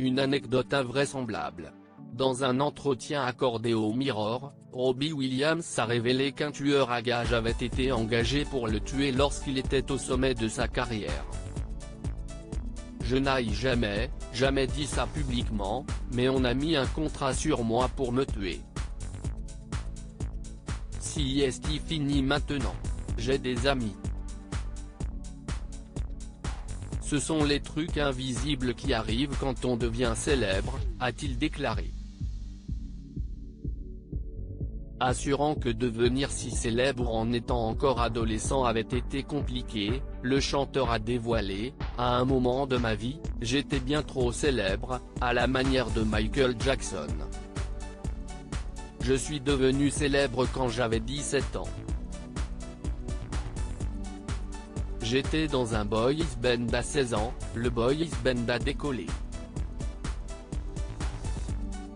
Une anecdote invraisemblable. Dans un entretien accordé au Mirror, Robbie Williams a révélé qu'un tueur à gages avait été engagé pour le tuer lorsqu'il était au sommet de sa carrière. Je n'ai jamais dit ça publiquement, mais on a mis un contrat sur moi pour me tuer. Si est fini maintenant. J'ai des amis. Ce sont les trucs invisibles qui arrivent quand on devient célèbre, a-t-il déclaré. Assurant que devenir si célèbre en étant encore adolescent avait été compliqué, le chanteur a dévoilé « À un moment de ma vie, j'étais bien trop célèbre, à la manière de Michael Jackson. Je suis devenu célèbre quand j'avais 17 ans. J'étais dans un boys band à 16 ans, le boys band a décollé.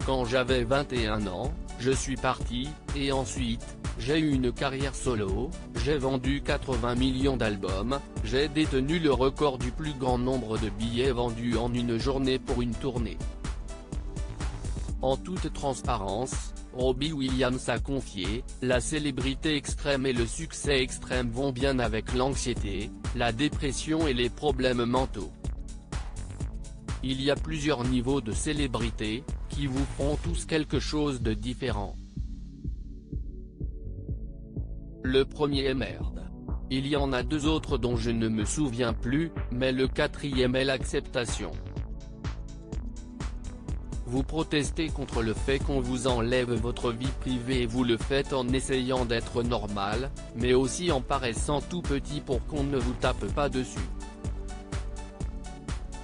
Quand j'avais 21 ans, je suis parti, et ensuite, j'ai eu une carrière solo, j'ai vendu 80 millions d'albums, j'ai détenu le record du plus grand nombre de billets vendus en une journée pour une tournée. » En toute transparence, Robbie Williams a confié « La célébrité extrême et le succès extrême vont bien avec l'anxiété, la dépression et les problèmes mentaux. Il y a plusieurs niveaux de célébrité, qui vous font tous quelque chose de différent. Le premier est merde. Il y en a deux autres dont je ne me souviens plus, mais le quatrième est l'acceptation. Vous protestez contre le fait qu'on vous enlève votre vie privée et vous le faites en essayant d'être normal, mais aussi en paraissant tout petit pour qu'on ne vous tape pas dessus.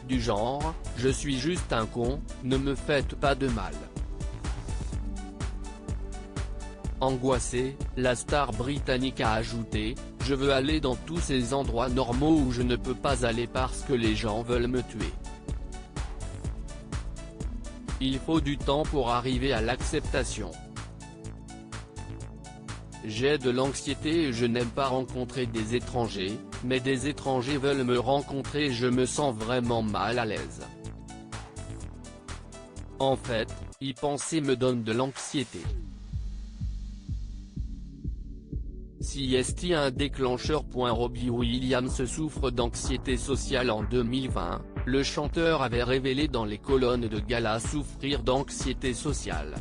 Du genre, je suis juste un con, ne me faites pas de mal. » Angoissé, la star britannique a ajouté « Je veux aller dans tous ces endroits normaux où je ne peux pas aller parce que les gens veulent me tuer. Il faut du temps pour arriver à l'acceptation. J'ai de l'anxiété et je n'aime pas rencontrer des étrangers, mais des étrangers veulent me rencontrer et je me sens vraiment mal à l'aise. En fait, y penser me donne de l'anxiété. » Si est un déclencheur. Robbie Williams souffre d'anxiété sociale en 2020, le chanteur avait révélé dans les colonnes de gala souffrir d'anxiété sociale.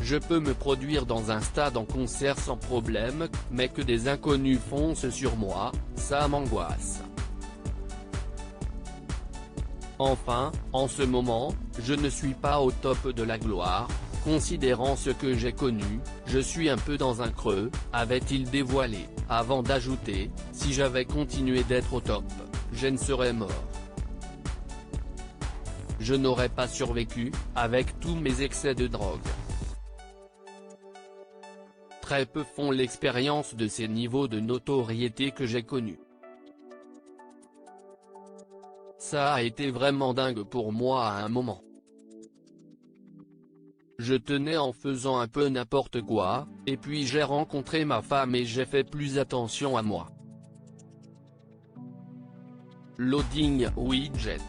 Je peux me produire dans un stade en concert sans problème, mais que des inconnus foncent sur moi, ça m'angoisse. Enfin, en ce moment, je ne suis pas au top de la gloire, considérant ce que j'ai connu, je suis un peu dans un creux, avait-il dévoilé, avant d'ajouter, si j'avais continué d'être au top, je ne serais mort. Je n'aurais pas survécu, avec tous mes excès de drogue. Très peu font l'expérience de ces niveaux de notoriété que j'ai connus. Ça a été vraiment dingue pour moi à un moment. Je tenais en faisant un peu n'importe quoi, et puis j'ai rencontré ma femme et j'ai fait plus attention à moi. Loading widget.